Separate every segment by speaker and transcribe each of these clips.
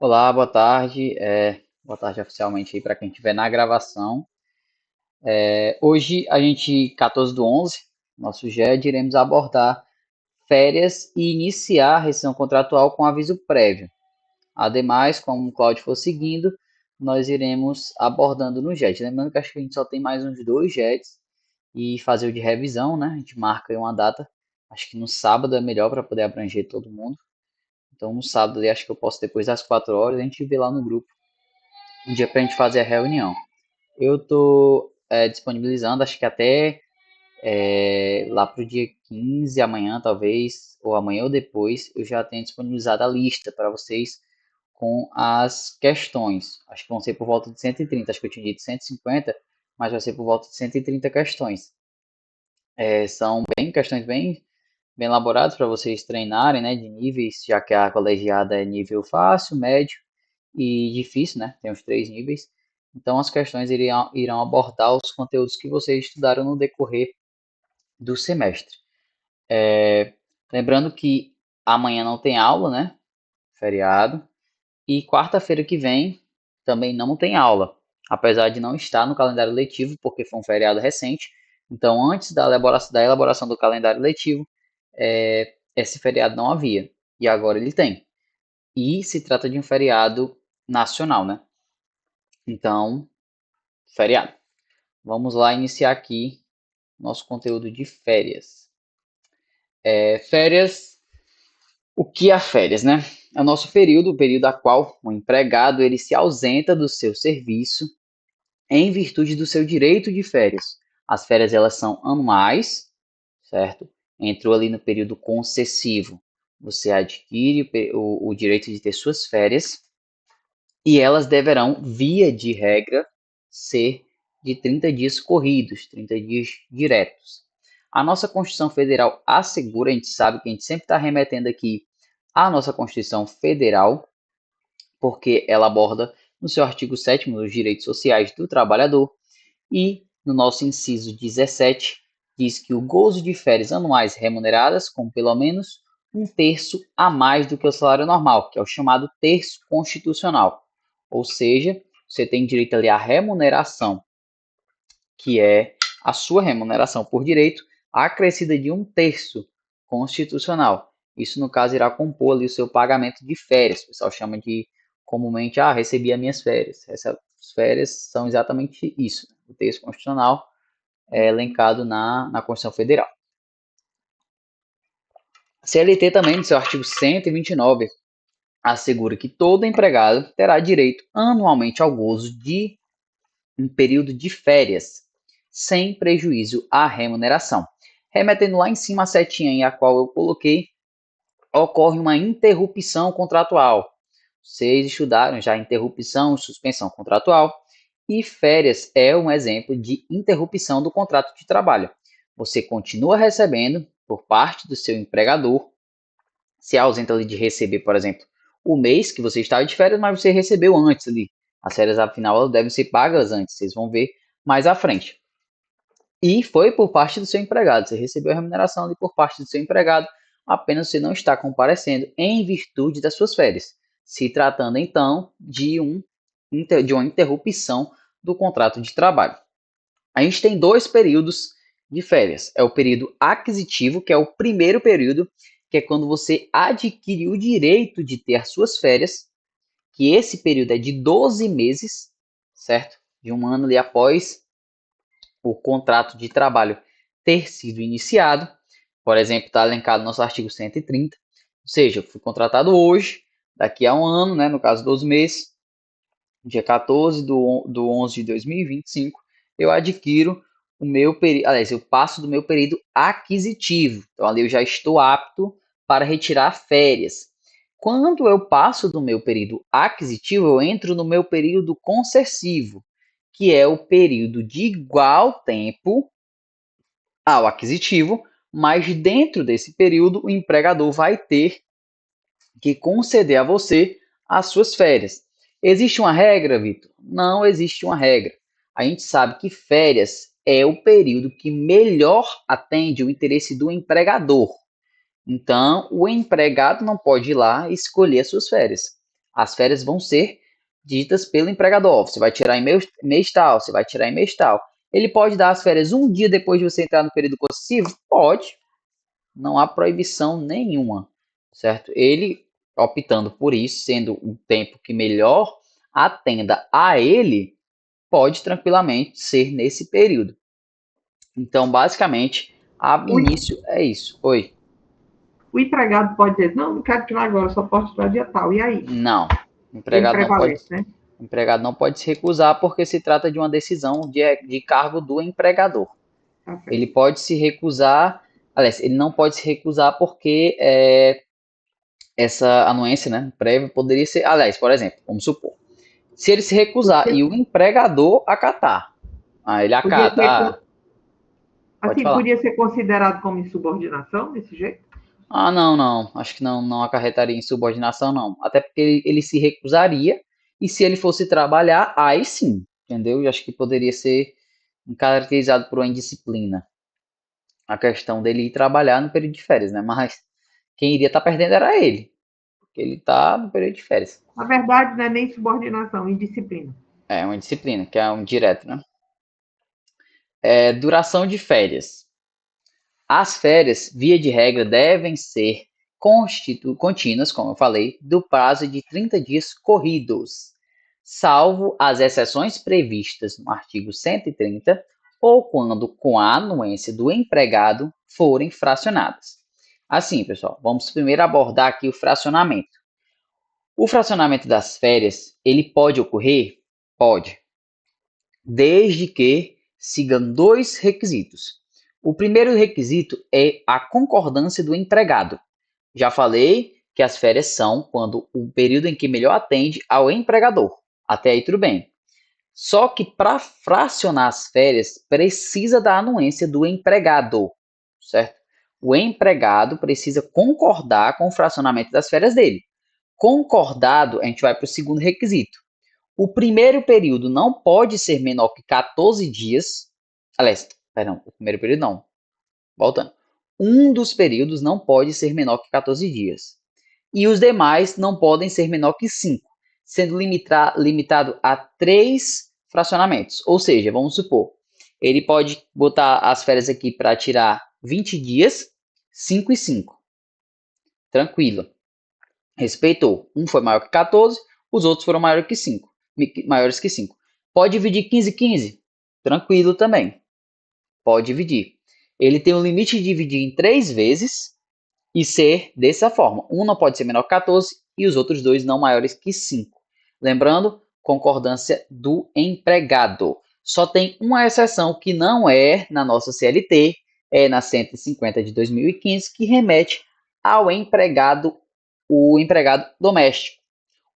Speaker 1: Olá, boa tarde. Boa tarde oficialmente aí para quem estiver na gravação. Hoje, a gente, 14/11, nosso GED, iremos abordar férias e iniciar a rescisão contratual com aviso prévio. Ademais, como o Cláudio for seguindo, nós iremos abordando no GED. Lembrando que acho que a gente só tem mais uns dois GEDs e fazer o de revisão, né? A gente marca aí uma data. Acho que no sábado é melhor para poder abranger todo mundo. Então, no sábado, acho que eu posso depois das 4 horas, a gente vê lá no grupo um dia para a gente fazer a reunião. Eu estou disponibilizando, acho que até lá para o dia 15, amanhã talvez, ou amanhã ou depois, eu já tenho disponibilizado a lista para vocês com as questões. Acho que vão ser por volta de 130, acho que eu tinha dito 150, mas vai ser por volta de 130 questões. São questões bem elaboradas para vocês treinarem, né, de níveis, já que a colegiada é nível fácil, médio e difícil, né? Tem os três níveis. Então, as questões irão abordar os conteúdos que vocês estudaram no decorrer do semestre. Lembrando que amanhã não tem aula, né? Feriado. E quarta-feira que vem também não tem aula, apesar de não estar no calendário letivo, porque foi um feriado recente. Então, antes da elaboração do calendário letivo, esse feriado não havia. E agora ele tem. E se trata de um feriado nacional, né? Então, feriado. Vamos lá iniciar aqui nosso conteúdo de férias. Férias, o que é férias, né? É o nosso período, o período a qual o empregado ele se ausenta do seu serviço em virtude do seu direito de férias. As férias elas são anuais, certo? Entrou ali no período concessivo, você adquire o direito de ter suas férias e elas deverão, via de regra, ser de 30 dias corridos, 30 dias diretos. A nossa Constituição Federal assegura, a gente sabe que a gente sempre está remetendo aqui à nossa Constituição Federal, porque ela aborda no seu artigo 7º os direitos sociais do trabalhador e no nosso inciso 17 diz que o gozo de férias anuais remuneradas com pelo menos um terço a mais do que o salário normal, que é o chamado terço constitucional. Ou seja, você tem direito ali à remuneração, que é a sua remuneração por direito, acrescida de um terço constitucional. Isso, no caso, irá compor ali o seu pagamento de férias. O pessoal chama de, comumente, recebi as minhas férias. Essas férias são exatamente isso. O terço constitucional é elencado na Constituição Federal. A CLT também, no seu artigo 129, assegura que todo empregado terá direito anualmente ao gozo de um período de férias, sem prejuízo à remuneração. Remetendo lá em cima a setinha em a qual eu coloquei, ocorre uma interrupção contratual. Vocês estudaram já interrupção e suspensão contratual, e férias é um exemplo de interrupção do contrato de trabalho. Você continua recebendo por parte do seu empregador, se ausenta ali de receber, por exemplo, o mês que você estava de férias, mas você recebeu antes ali. As férias, afinal, elas devem ser pagas antes, vocês vão ver mais à frente. E foi por parte do seu empregado, você recebeu a remuneração ali por parte do seu empregado, apenas você não está comparecendo em virtude das suas férias, se tratando então de uma interrupção do contrato de trabalho. A gente tem dois períodos de férias. É o período aquisitivo, que é o primeiro período, que é quando você adquire o direito de ter as suas férias, que esse período é de 12 meses, certo? De um ano ali após o contrato de trabalho ter sido iniciado. Por exemplo, está elencado no nosso artigo 130. Ou seja, eu fui contratado hoje, daqui a um ano, né, no caso 12 meses, dia 14 do 11 de 2025, eu adquiro o meu período, aliás, eu passo do meu período aquisitivo. Então, ali eu já estou apto para retirar férias. Quando eu passo do meu período aquisitivo, eu entro no meu período concessivo, que é o período de igual tempo ao aquisitivo, mas dentro desse período o empregador vai ter que conceder a você as suas férias. Existe uma regra, Vitor? Não existe uma regra. A gente sabe que férias é o período que melhor atende o interesse do empregador. Então, o empregado não pode ir lá escolher as suas férias. As férias vão ser ditas pelo empregador. Você vai tirar em mês tal, você vai tirar em mês tal. Ele pode dar as férias um dia depois de você entrar no período concessivo? Pode. Não há proibição nenhuma, certo? Ele optando por isso, sendo um tempo que melhor atenda a ele, pode tranquilamente ser nesse período. Então, basicamente, a
Speaker 2: O,
Speaker 1: início é isso. Oi.
Speaker 2: o empregado pode dizer, não quero tirar agora, só posso tirar dia tal. E aí?
Speaker 1: Não. O
Speaker 2: Ele
Speaker 1: empregado não pode,
Speaker 2: prevalece, né?
Speaker 1: o empregado não pode se recusar porque se trata de uma decisão de cargo do empregador.
Speaker 2: Tá
Speaker 1: Ele
Speaker 2: certo.
Speaker 1: pode se recusar, aliás, ele não pode se recusar porque essa anuência, né, prévia poderia ser, aliás, por exemplo, vamos supor, se ele se recusar e
Speaker 2: Podia,
Speaker 1: o empregador acatar, ele
Speaker 2: podia
Speaker 1: acata,
Speaker 2: ser,
Speaker 1: pode
Speaker 2: assim,
Speaker 1: falar.
Speaker 2: podia ser considerado como insubordinação desse jeito?
Speaker 1: Não, não, acho que não acarretaria insubordinação, não. Até porque ele se recusaria, e se ele fosse trabalhar, aí sim, entendeu? Eu acho que poderia ser caracterizado por uma indisciplina. A questão dele ir trabalhar no período de férias, né? Mas quem iria estar perdendo era ele, porque ele está no período de férias.
Speaker 2: Na verdade, não é nem subordinação, indisciplina.
Speaker 1: É uma disciplina, que é um direto, né? Duração de férias. As férias, via de regra, devem ser contínuas, como eu falei, do prazo de 30 dias corridos, salvo as exceções previstas no artigo 130 ou quando, com a anuência do empregado, forem fracionadas. Assim, pessoal, vamos primeiro abordar aqui o fracionamento. O fracionamento das férias, ele pode ocorrer? Pode, desde que sigam dois requisitos. O primeiro requisito é a concordância do empregado. Já falei que as férias são quando o período em que melhor atende ao empregador. Até aí tudo bem. Só que para fracionar as férias precisa da anuência do empregado, certo? O empregado precisa concordar com o fracionamento das férias dele. Concordado, a gente vai para o segundo requisito. O primeiro período não pode ser menor que 14 dias. Aliás, perdão, o primeiro período não. Voltando. Um dos períodos não pode ser menor que 14 dias. E os demais não podem ser menor que 5, sendo limitado a 3 fracionamentos. Ou seja, vamos supor, ele pode botar as férias aqui para tirar 20 dias, 5 e 5. Tranquilo. Respeitou. Um foi maior que 14, os outros foram maiores que 5. Pode dividir 15 e 15? Tranquilo também. Pode dividir. Ele tem o limite de dividir em 3 vezes e ser dessa forma. Um não pode ser menor que 14 e os outros dois não maiores que 5. Lembrando, concordância do empregado. Só tem uma exceção que não é na nossa CLT, é na 150 de 2015, que remete ao empregado, o empregado doméstico.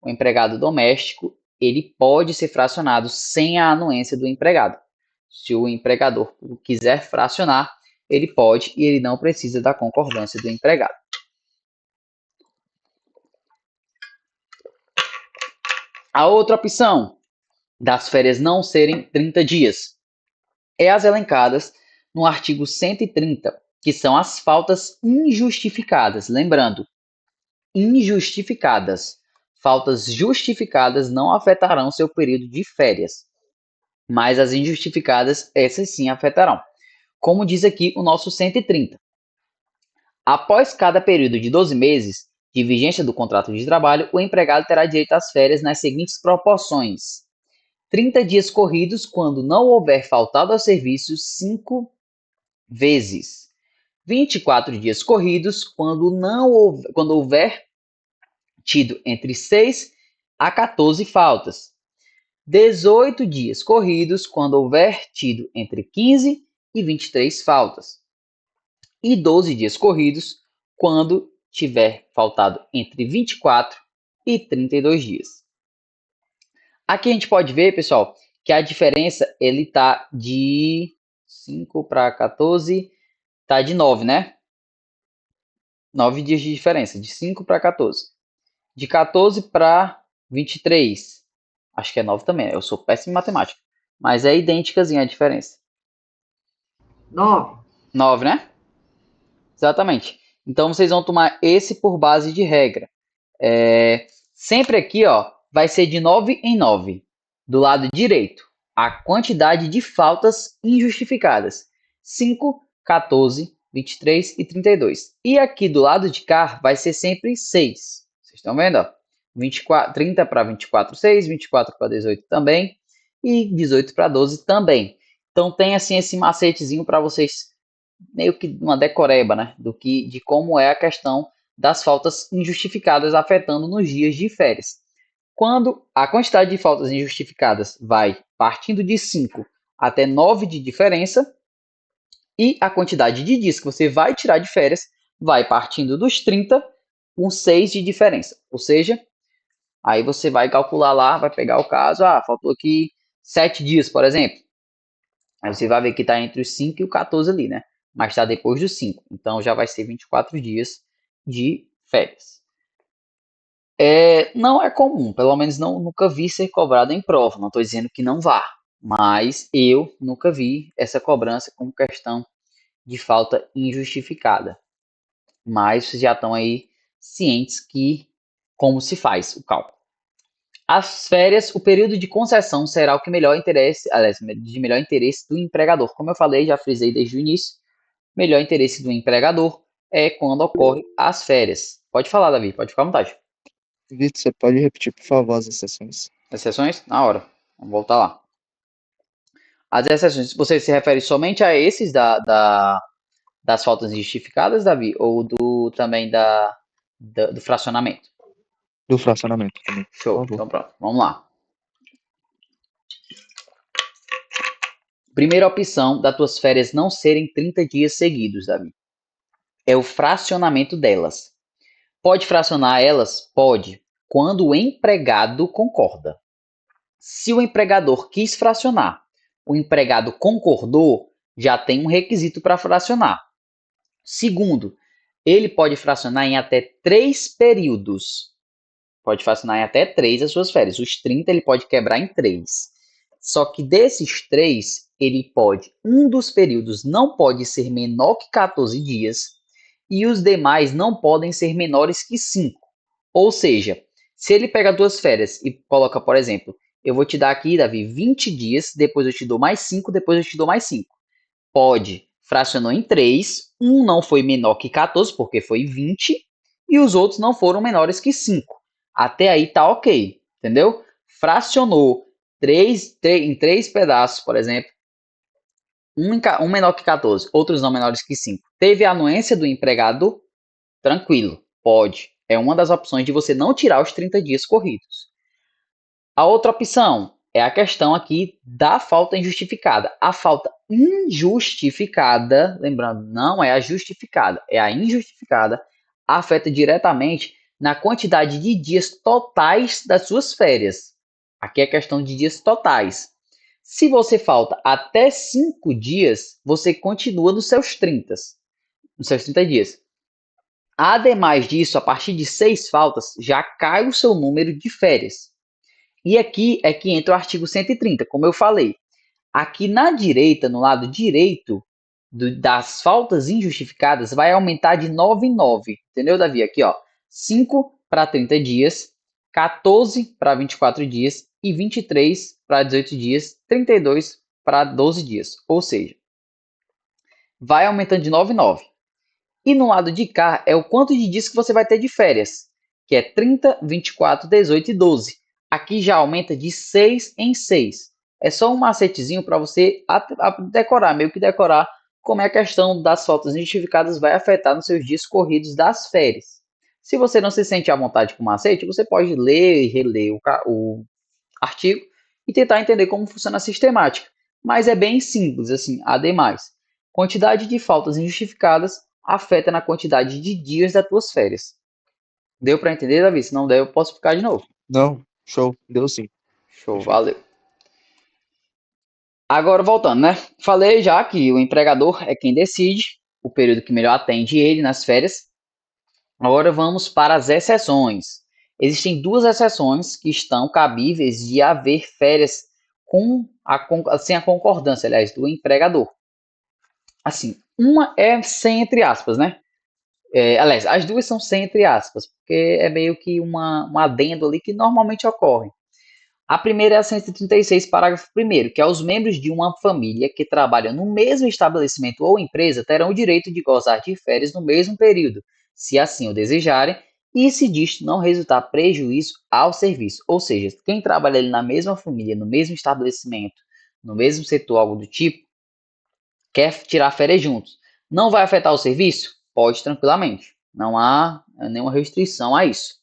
Speaker 1: O empregado doméstico, ele pode ser fracionado sem a anuência do empregado. Se o empregador quiser fracionar, ele pode e ele não precisa da concordância do empregado. A outra opção das férias não serem 30 dias é as elencadas no artigo 130, que são as faltas injustificadas. Lembrando, injustificadas. Faltas justificadas não afetarão seu período de férias, mas as injustificadas, essas sim afetarão. Como diz aqui o nosso 130. Após cada período de 12 meses de vigência do contrato de trabalho, o empregado terá direito às férias nas seguintes proporções: 30 dias corridos quando não houver faltado ao serviço 5 vezes. 24 dias corridos quando houver tido entre 6 a 14 faltas. 18 dias corridos quando houver tido entre 15 e 23 faltas. E 12 dias corridos quando tiver faltado entre 24 e 32 dias. Aqui a gente pode ver, pessoal, que a diferença ele tá de 5 para 14, tá de 9, né? 9 dias de diferença, de 5 para 14. De 14 para 23, acho que é 9 também, eu sou péssimo em matemática, mas é idênticazinha a diferença.
Speaker 2: 9.
Speaker 1: 9, né? Exatamente. Então vocês vão tomar esse por base de regra. É, Sempre aqui, ó, vai ser de 9 em 9. Do lado direito, a quantidade de faltas injustificadas. 5, 14, 23 e 32. E aqui do lado de cá vai ser sempre 6. Vocês estão vendo? Ó? 24, 30 para 24, 6. 24 para 18 também. E 18 para 12 também. Então tem assim esse macetezinho para vocês, meio que uma decoreba, né? De como é a questão das faltas injustificadas afetando nos dias de férias. Quando a quantidade de faltas injustificadas vai partindo de 5 até 9 de diferença, e a quantidade de dias que você vai tirar de férias vai partindo dos 30 com 6 de diferença. Ou seja, aí você vai calcular lá, vai pegar o caso, faltou aqui 7 dias, por exemplo. Aí você vai ver que está entre os 5 e o 14 ali, né? Mas está depois dos 5. Então já vai ser 24 dias de férias. Não é comum, pelo menos nunca vi ser cobrado em prova. Não estou dizendo que não vá, mas eu nunca vi essa cobrança como questão de falta injustificada. Mas vocês já estão aí cientes que como se faz o cálculo. As férias, o período de concessão será o que melhor interesse, aliás, de melhor interesse do empregador. Como eu falei, já frisei desde o início, melhor interesse do empregador é quando ocorre as férias. Pode falar, Davi, pode ficar à vontade.
Speaker 3: Vitor, você pode repetir, por favor, as exceções?
Speaker 1: Exceções? Na hora. Vamos voltar lá. As exceções, você se refere somente a esses das faltas injustificadas, Davi? Ou também do fracionamento?
Speaker 3: Do fracionamento também, por
Speaker 1: Show.
Speaker 3: favor.
Speaker 1: Então pronto, vamos lá. Primeira opção das tuas férias não serem 30 dias seguidos, Davi. É o fracionamento delas. Pode fracionar elas? Pode, quando o empregado concorda. Se o empregador quis fracionar, o empregado concordou, já tem um requisito para fracionar. Segundo, ele pode fracionar em até 3 períodos. Pode fracionar em até 3 as suas férias. Os 30 ele pode quebrar em 3. Só que desses 3, um dos períodos não pode ser menor que 14 dias e os demais não podem ser menores que 5. Ou seja, se ele pega 2 férias e coloca, por exemplo, eu vou te dar aqui, Davi, 20 dias, depois eu te dou mais 5, depois eu te dou mais 5. Pode, fracionou em 3, um não foi menor que 14, porque foi 20, e os outros não foram menores que 5. Até aí tá ok, entendeu? Fracionou em 3 pedaços, por exemplo, um menor que 14, outros não menores que 5. Teve a anuência do empregado, tranquilo, pode. É uma das opções de você não tirar os 30 dias corridos. A outra opção é a questão aqui da falta injustificada. A falta injustificada, lembrando, não é a justificada, é a injustificada, afeta diretamente na quantidade de dias totais das suas férias. Aqui é questão de dias totais. Se você falta até 5 dias, você continua nos seus 30 dias. Ademais disso, a partir de 6 faltas, já cai o seu número de férias. E aqui é que entra o artigo 130, como eu falei. Aqui na direita, no lado direito das faltas injustificadas, vai aumentar de 9 em 9. Entendeu, Davi? Aqui, ó, 5 para 30 dias, 14 para 24 dias e 23 para 18 dias, 32 para 12 dias. Ou seja, vai aumentando de 9 em 9. E no lado de cá é o quanto de dias que você vai ter de férias, que é 30, 24, 18 e 12. Aqui já aumenta de 6 em 6. É só um macetezinho para você decorar, meio que decorar como é a questão das faltas injustificadas vai afetar nos seus dias corridos das férias. Se você não se sente à vontade com o macete, você pode ler e reler o artigo e tentar entender como funciona a sistemática. Mas é bem simples, assim, ademais. Quantidade de faltas injustificadas afeta na quantidade de dias das tuas férias. Deu para entender, Davi? Se não der, eu posso ficar de novo.
Speaker 3: Não, show, deu sim.
Speaker 1: Show,
Speaker 3: Perfeito.
Speaker 1: valeu. Agora voltando, né? Falei já que o empregador é quem decide o período que melhor atende ele nas férias. Agora vamos para as exceções. Existem 2 exceções que estão cabíveis de haver férias sem a concordância, aliás, do empregador. Assim, uma é sem entre aspas, né? Aliás, as duas são sem entre aspas, porque é meio que um adendo ali que normalmente ocorre. A primeira é a 136, parágrafo 1º, que é os membros de uma família que trabalham no mesmo estabelecimento ou empresa terão o direito de gozar de férias no mesmo período, se assim o desejarem, e se disto não resultar prejuízo ao serviço. Ou seja, quem trabalha ali na mesma família, no mesmo estabelecimento, no mesmo setor, algo do tipo, quer tirar férias juntos. Não vai afetar o serviço? Pode tranquilamente. Não há nenhuma restrição a isso.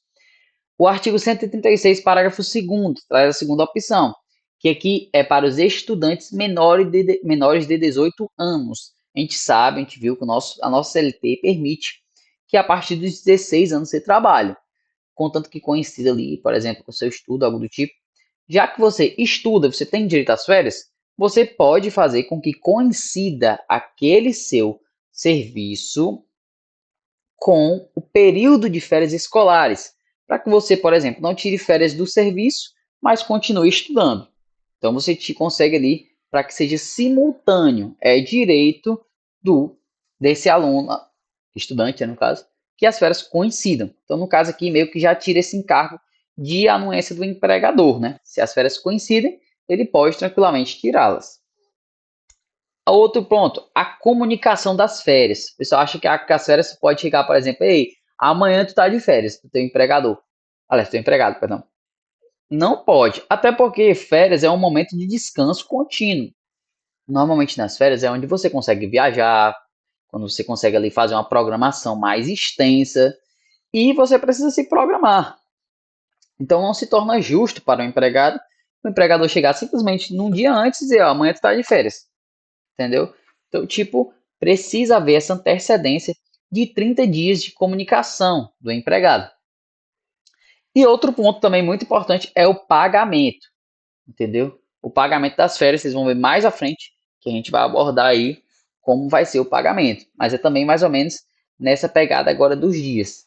Speaker 1: O artigo 136, parágrafo 2º, traz a segunda opção, que aqui é para os estudantes menores de 18 anos. A gente sabe, a gente viu que a nossa CLT permite que a partir dos 16 anos você trabalhe, contanto que coincida ali, por exemplo, com o seu estudo, algo do tipo. Já que você estuda, você tem direito às férias, você pode fazer com que coincida aquele seu serviço com o período de férias escolares, para que você, por exemplo, não tire férias do serviço, mas continue estudando. Então você te consegue ali para que seja simultâneo, é direito do desse aluno, estudante, no caso, que as férias coincidam. Então, no caso aqui, meio que já tira esse encargo de anuência do empregador, né? Se as férias coincidem, ele pode tranquilamente tirá-las. Outro ponto, a comunicação das férias. O pessoal acha que as férias pode chegar, por exemplo, ei, amanhã tu tá de férias, tu teu empregador. Aliás, teu empregado, perdão. Não pode, até porque férias é um momento de descanso contínuo. Normalmente nas férias é onde você consegue viajar, quando você consegue ali fazer uma programação mais extensa e você precisa se programar. Então não se torna justo para o empregador chegar simplesmente num dia antes e dizer, ó, amanhã tu tá de férias. Entendeu? Então, tipo, precisa haver essa antecedência de 30 dias de comunicação do empregado. E outro ponto também muito importante é o pagamento, entendeu? O pagamento das férias, vocês vão ver mais à frente, que a gente vai abordar aí como vai ser o pagamento. Mas é também mais ou menos nessa pegada agora dos dias.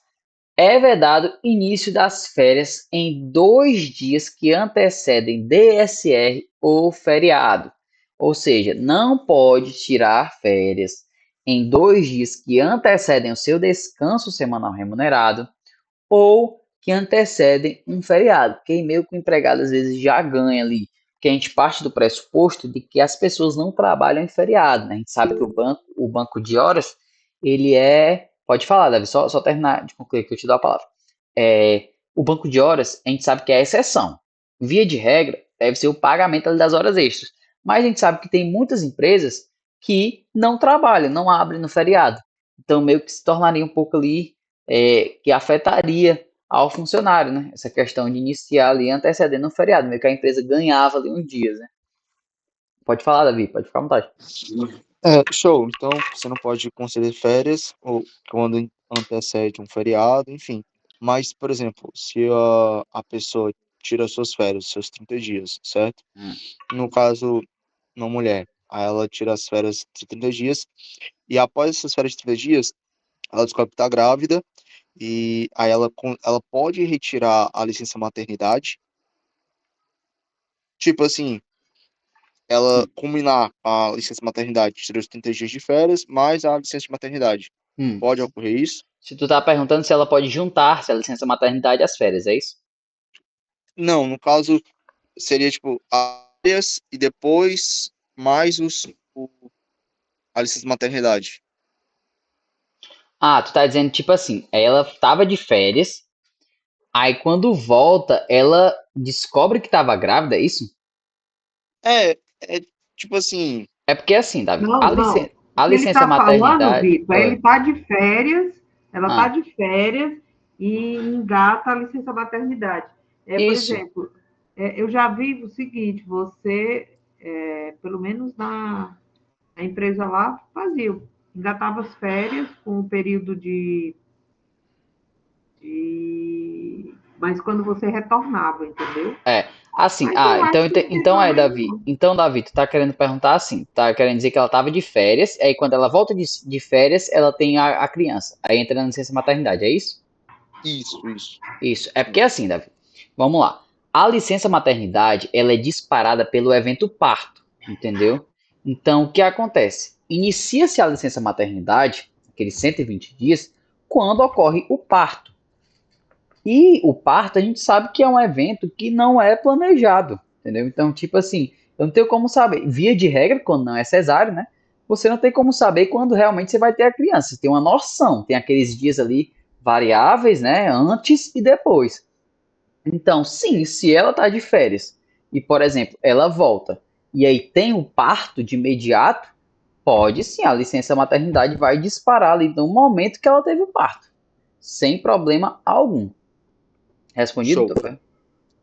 Speaker 1: É vedado início das férias em 2 dias que antecedem DSR ou feriado. Ou seja, não pode tirar férias em 2 dias que antecedem o seu descanso semanal remunerado ou que antecedem um feriado. Porque meio que o empregado às vezes já ganha ali. Que a gente parte do pressuposto de que as pessoas não trabalham em feriado, né? A gente sabe que o banco de horas, ele é. Pode falar, Davi, só terminar de concluir que eu te dou a palavra. O banco de horas, a gente sabe que é a exceção. Via de regra, deve ser o pagamento ali das horas extras. Mas a gente sabe que tem muitas empresas que não trabalham, não abrem no feriado. Então, meio que se tornaria um pouco ali, que afetaria ao funcionário, né? Essa questão de iniciar ali antecedendo o feriado, meio que a empresa ganhava ali uns dias, né? Pode falar, Davi, pode ficar à vontade.
Speaker 3: Show. Então, você não pode conceder férias ou quando antecede um feriado, enfim. Mas, por exemplo, se a pessoa tira suas férias, seus 30 dias, certo?
Speaker 1: Hum.
Speaker 3: No caso, uma mulher, aí ela tira as férias de 30 dias, e após essas férias de 30 dias, ela descobre que tá grávida, e aí ela pode retirar a licença maternidade. Tipo assim, ela combinar a licença maternidade, tirar os 30 dias de férias, mais a licença de maternidade.
Speaker 1: Hum.
Speaker 3: Pode ocorrer isso?
Speaker 1: Se tu tá perguntando se ela pode juntar-se a licença maternidade às férias, é isso?
Speaker 3: Não, no caso, seria tipo, as férias e depois mais a licença maternidade.
Speaker 1: Ah, tu tá dizendo tipo assim, ela tava de férias, aí quando volta, ela descobre que tava grávida, é isso?
Speaker 3: É, é tipo assim,
Speaker 1: É porque assim, Davi,
Speaker 2: Não, não. O
Speaker 1: a
Speaker 2: que ele
Speaker 1: licença
Speaker 2: está falando,
Speaker 1: maternidade.
Speaker 2: Vitor, é ele está de férias, ela está
Speaker 1: Ah,
Speaker 2: de férias e engata a licença maternidade. Por
Speaker 1: isso.
Speaker 2: exemplo, eu já vi o seguinte, você, pelo menos a empresa lá, fazia, engatava as férias com o período mas quando você retornava, entendeu?
Speaker 1: É. Assim,
Speaker 2: Mas eu acho que não tem
Speaker 1: então
Speaker 2: problema,
Speaker 1: Davi.
Speaker 2: não.
Speaker 1: Então, Davi, tu tá querendo perguntar assim, tá querendo dizer que ela tava de férias, aí quando ela volta de férias, ela tem a criança. Aí entra na licença maternidade, é isso?
Speaker 3: isso.
Speaker 1: Isso. É porque assim, Davi. Vamos lá. A licença maternidade, ela é disparada pelo evento parto, entendeu? Então, o que acontece? Inicia-se a licença maternidade, aqueles 120 dias, quando ocorre o parto. E o parto a gente sabe que é um evento que não é planejado, entendeu? Então, tipo assim, eu não tenho como saber. Via de regra, quando não é cesárea, né? Você não tem como saber quando realmente você vai ter a criança. Você tem uma noção, tem aqueles dias ali variáveis, né? Antes e depois. Então, sim, se ela tá de férias e, por exemplo, ela volta e aí tem o parto de imediato, pode sim, a licença maternidade vai disparar ali no momento que ela teve o parto, sem problema algum. Respondido,
Speaker 3: Show.
Speaker 1: doutor?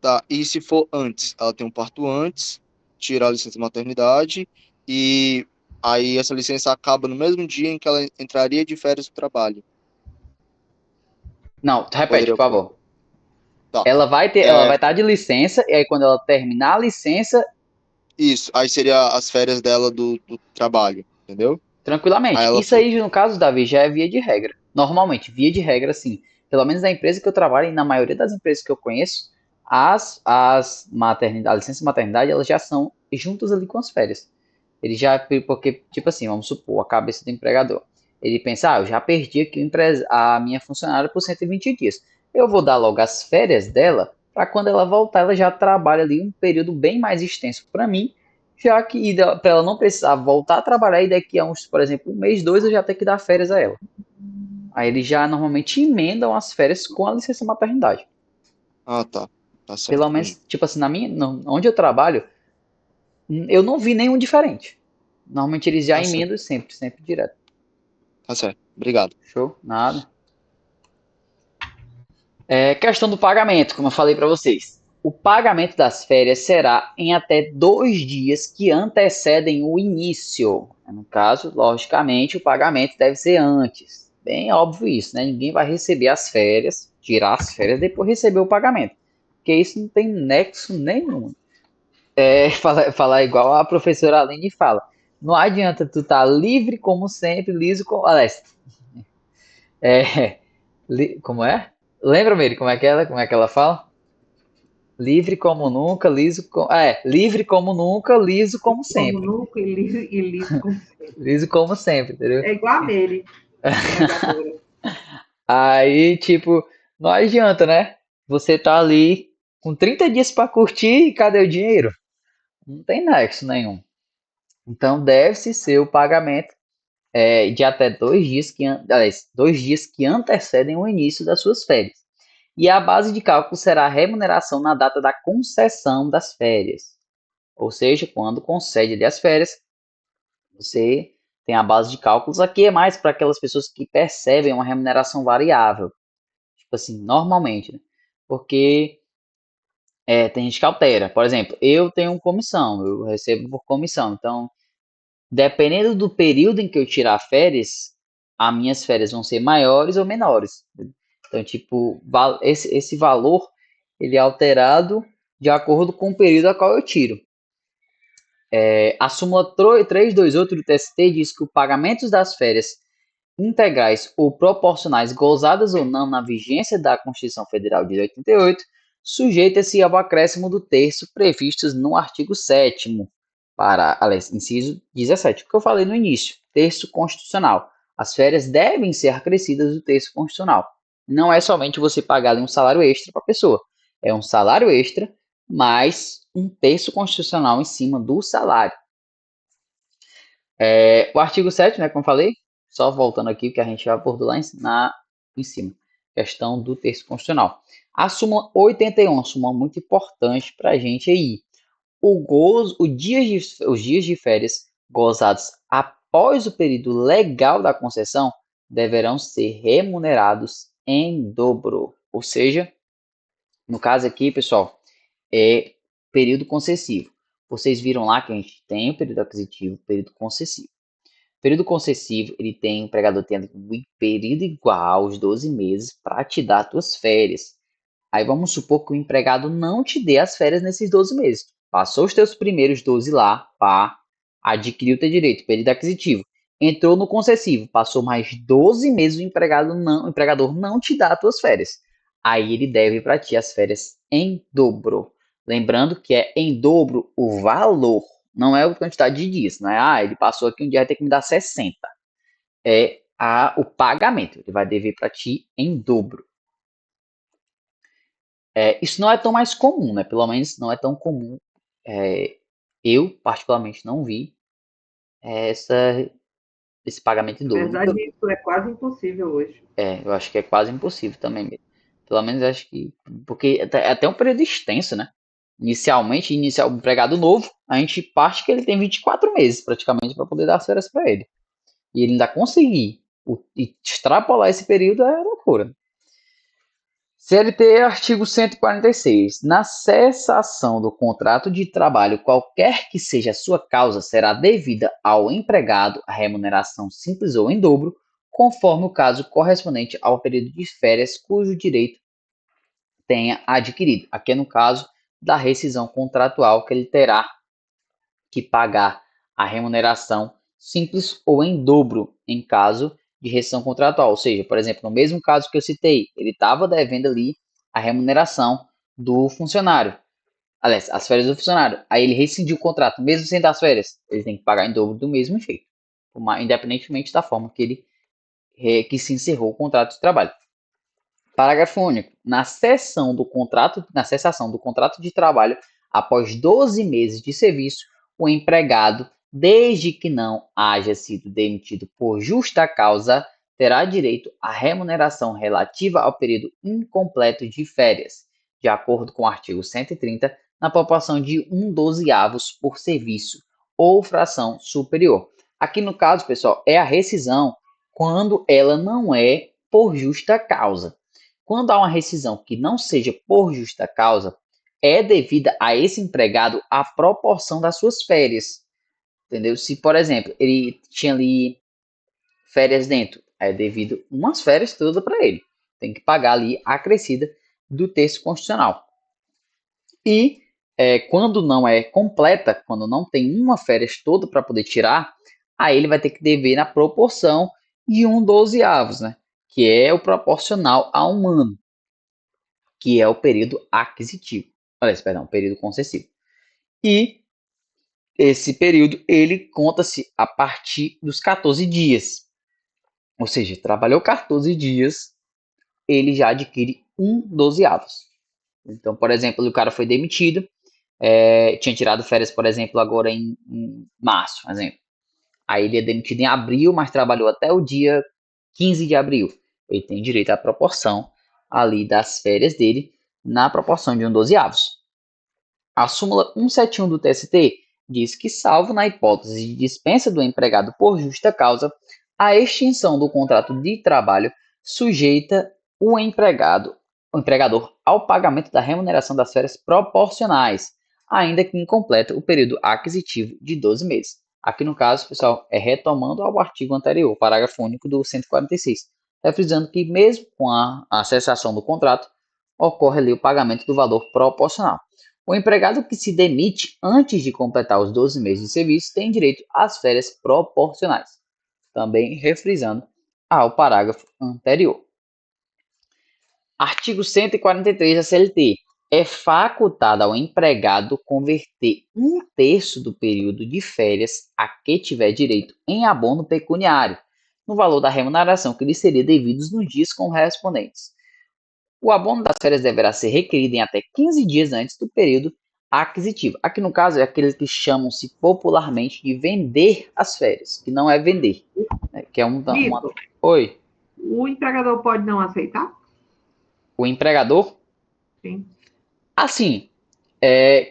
Speaker 3: Tá, e se for antes? Ela tem um parto antes, tira a licença maternidade, e aí essa licença acaba no mesmo dia em que ela entraria de férias do trabalho.
Speaker 1: Não, repete,
Speaker 3: Poderia
Speaker 1: por
Speaker 3: ocorrer.
Speaker 1: favor.
Speaker 3: Tá.
Speaker 1: Ela vai
Speaker 3: É,
Speaker 1: estar de licença, e aí quando ela terminar a licença,
Speaker 3: isso, aí seria as férias dela do trabalho, entendeu? Aí
Speaker 1: tranquilamente.
Speaker 3: ela
Speaker 1: Isso
Speaker 3: foi.
Speaker 1: aí, no caso, Davi, já é via de regra. Normalmente, via de regra, sim. Pelo menos na empresa que eu trabalho e na maioria das empresas que eu conheço, as maternidade, a licença maternidade, elas já são juntas ali com as férias. Ele já, porque, tipo assim, vamos supor, a cabeça do empregador. Ele pensa, eu já perdi aqui a minha funcionária por 120 dias. Eu vou dar logo as férias dela, para quando ela voltar, ela já trabalha ali um período bem mais extenso para mim, já que para ela não precisar voltar a trabalhar e daqui a uns, por exemplo, um mês, dois, eu já tenho que dar férias a ela. Aí eles já normalmente emendam as férias com a licença maternidade.
Speaker 3: Ah, tá. Tá certo,
Speaker 1: Pelo
Speaker 3: entendi.
Speaker 1: menos, tipo assim, onde eu trabalho, eu não vi nenhum diferente. Normalmente eles já
Speaker 3: Tá certo,
Speaker 1: emendam sempre, sempre direto.
Speaker 3: tá certo. Obrigado.
Speaker 1: Show? Nada. Questão do pagamento, como eu falei para vocês. O pagamento das férias será em até 2 dias que antecedem o início. No caso, logicamente, o pagamento deve ser antes. Bem óbvio isso, né? Ninguém vai receber as férias, tirar as férias, depois receber o pagamento. Porque isso não tem nexo nenhum. Falar igual a professora Aline fala. Não adianta tu estar livre como sempre, liso como. Aliás, é, como é? Lembra, Meire, como é que ela fala? Livre como nunca, liso como. Livre como nunca, liso como
Speaker 2: Como
Speaker 1: sempre.
Speaker 2: nunca e liso como sempre.
Speaker 1: Liso como sempre, entendeu?
Speaker 2: É igual a Meire, empregadora.
Speaker 1: Aí, tipo, não adianta, né? Você tá ali com 30 dias para curtir e cadê o dinheiro? Não tem nexo nenhum. Então, deve-se ser o pagamento de até 2 dias aliás, 2 dias que antecedem o início das suas férias. E a base de cálculo será a remuneração na data da concessão das férias. Ou seja, quando concede ali as férias, você tem a base de cálculos. Aqui é mais para aquelas pessoas que percebem uma remuneração variável. Tipo assim, normalmente, né? Porque tem gente que altera. Por exemplo, eu tenho comissão, eu recebo por comissão. Então, dependendo do período em que eu tirar férias, as minhas férias vão ser maiores ou menores. Então, tipo, esse valor ele é alterado de acordo com o período a qual eu tiro. A súmula 328 do TST diz que o pagamento das férias integrais ou proporcionais gozadas ou não na vigência da Constituição Federal de 88 sujeita-se ao acréscimo do terço previstos no artigo 7º, aliás, inciso 17, o que eu falei no início, terço constitucional. As férias devem ser acrescidas do terço constitucional. Não é somente você pagar ali um salário extra para a pessoa, é um salário extra mais um terço constitucional em cima do salário. O artigo 7, né, como eu falei, só voltando aqui, que a gente já abordou lá em cima, questão do terço constitucional. A súmula 81, uma súmula muito importante para a gente aí. Os dias de férias gozados após o período legal da concessão deverão ser remunerados em dobro. Ou seja, no caso aqui, pessoal, é período concessivo. Vocês viram lá que a gente tem o período aquisitivo, período concessivo. Período concessivo, ele tem o empregador tendo um período igual aos 12 meses para te dar as tuas férias. Aí vamos supor que o empregado não te dê as férias nesses 12 meses. Passou os teus primeiros 12 lá, pá, adquiriu o teu direito, período aquisitivo. Entrou no concessivo, passou mais 12 meses, o empregador não te dá as tuas férias. Aí ele deve para ti as férias em dobro. Lembrando que é em dobro o valor, não é a quantidade de dias, não é? Ele passou aqui um dia, vai ter que me dar 60. É o pagamento. Ele vai dever para ti em dobro. Isso não é tão mais comum, né? Pelo menos não é tão comum. Eu, particularmente, não vi esse pagamento em
Speaker 2: Na
Speaker 1: dobro.
Speaker 2: verdade, isso é quase impossível hoje.
Speaker 1: Eu acho que é quase impossível também mesmo. Pelo menos eu acho que. Porque é até um período extenso, né? Inicialmente, o empregado novo, a gente parte que ele tem 24 meses praticamente para poder dar as férias para ele. E ele ainda conseguir extrapolar esse período é loucura. CLT, artigo 146. Na cessação do contrato de trabalho, qualquer que seja a sua causa, será devida ao empregado a remuneração simples ou em dobro, conforme o caso correspondente ao período de férias cujo direito tenha adquirido. Aqui é no caso da rescisão contratual, que ele terá que pagar a remuneração simples ou em dobro em caso de rescisão contratual. Ou seja, por exemplo, no mesmo caso que eu citei, ele estava devendo ali a remuneração do funcionário. Aliás, as férias do funcionário. Aí ele rescindiu o contrato, mesmo sem dar as férias. Ele tem que pagar em dobro do mesmo jeito, independentemente da forma que que se encerrou o contrato de trabalho. Parágrafo único. Na cessação do contrato de trabalho, após 12 meses de serviço, o empregado, desde que não haja sido demitido por justa causa, terá direito à remuneração relativa ao período incompleto de férias, de acordo com o artigo 130, na proporção de 1/12 por serviço ou fração superior. Aqui no caso, pessoal, é a rescisão quando ela não é por justa causa. Quando há uma rescisão que não seja por justa causa, é devida a esse empregado a proporção das suas férias. Entendeu? Se, por exemplo, ele tinha ali férias dentro, é devido umas férias todas para ele. Tem que pagar ali a acrescida do texto constitucional. E quando não é completa, quando não tem uma férias toda para poder tirar, aí ele vai ter que dever na proporção de 1/12, né? Que é o proporcional a um ano, que é o período aquisitivo. Aliás, perdão, período concessivo. E esse período, ele conta-se a partir dos 14 dias. Ou seja, trabalhou 14 dias, ele já adquire 1/12. Então, por exemplo, o cara foi demitido, tinha tirado férias, por exemplo, agora em março, por exemplo. Aí ele é demitido em abril, mas trabalhou até o dia 15 de abril. Ele tem direito à proporção ali das férias dele na proporção de 1/12. A súmula 171 do TST diz que, salvo na hipótese de dispensa do empregado por justa causa, a extinção do contrato de trabalho sujeita o empregador ao pagamento da remuneração das férias proporcionais, ainda que incompleto o período aquisitivo de 12 meses. Aqui no caso, pessoal, é retomando ao artigo anterior, parágrafo único do 146, refrisando que mesmo com a cessação do contrato, ocorre ali o pagamento do valor proporcional. O empregado que se demite antes de completar os 12 meses de serviço tem direito às férias proporcionais, também refrisando ao parágrafo anterior. Artigo 143 da CLT. É facultado ao empregado converter 1/3 do período de férias a que tiver direito em abono pecuniário, no valor da remuneração que lhe seria devido nos dias correspondentes. O abono das férias deverá ser requerido em até 15 dias antes do período aquisitivo. Aqui no caso é aqueles que chamam-se popularmente de vender as férias, que não é vender, né? Que é uma... Oi.
Speaker 2: O empregador pode não aceitar?
Speaker 1: O empregador?
Speaker 2: Sim.
Speaker 1: Assim,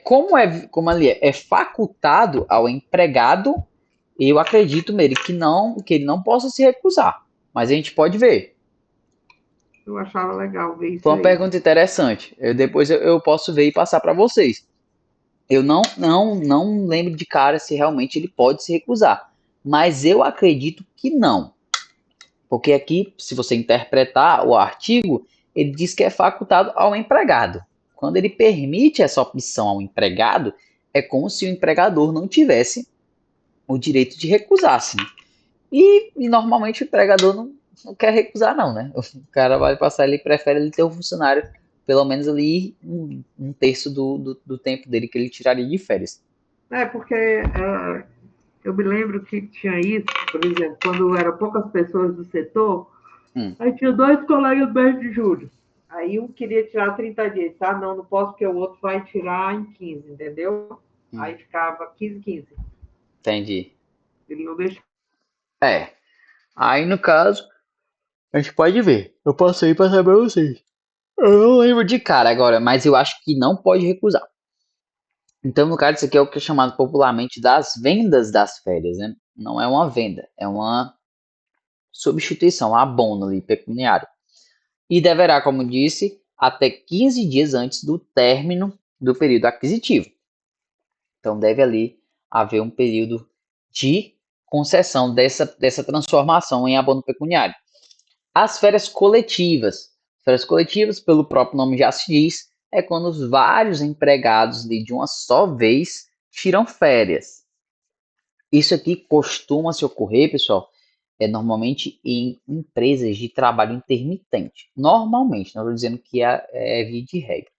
Speaker 1: como ali é facultado ao empregado, eu acredito nele que ele não possa se recusar. Mas a gente pode ver.
Speaker 2: Eu achava legal ver isso
Speaker 1: Foi uma
Speaker 2: aí.
Speaker 1: pergunta interessante. Depois eu posso ver e passar para vocês. Eu não lembro de cara se realmente ele pode se recusar. Mas eu acredito que não. Porque aqui, se você interpretar o artigo, ele diz que é facultado ao empregado. Quando ele permite essa opção ao empregado, é como se o empregador não tivesse o direito de recusar-se. Né? E normalmente o empregador não quer recusar, não, né? O cara vai passar, ele prefere ele ter um funcionário, pelo menos ali, 1/3 do tempo dele que ele tiraria de férias.
Speaker 2: Porque Eu me lembro que tinha isso, por exemplo, quando eram poucas pessoas do setor,
Speaker 1: Hum,
Speaker 2: aí tinha dois colegas do mês de julho. Aí um queria tirar 30 dias, tá? Não posso, porque o outro vai tirar em 15, entendeu?
Speaker 1: hum,
Speaker 2: Aí ficava 15, 15.
Speaker 1: entendi.
Speaker 2: Ele não deixa.
Speaker 1: É, aí no caso, a gente pode ver. Eu posso ir passar pra vocês. Eu não lembro de cara agora, mas eu acho que não pode recusar. Então, no caso, isso aqui é o que é chamado popularmente das vendas das férias, né? Não é uma venda, é uma substituição, abono ali pecuniário. E deverá, como disse, até 15 dias antes do término do período aquisitivo. Então, deve ali haver um período de concessão dessa transformação em abono pecuniário. As férias coletivas. Férias coletivas, pelo próprio nome já se diz, é quando os vários empregados de uma só vez tiram férias. Isso aqui costuma se ocorrer, pessoal, normalmente em empresas de trabalho intermitente. Normalmente, não estou dizendo que é via de regra,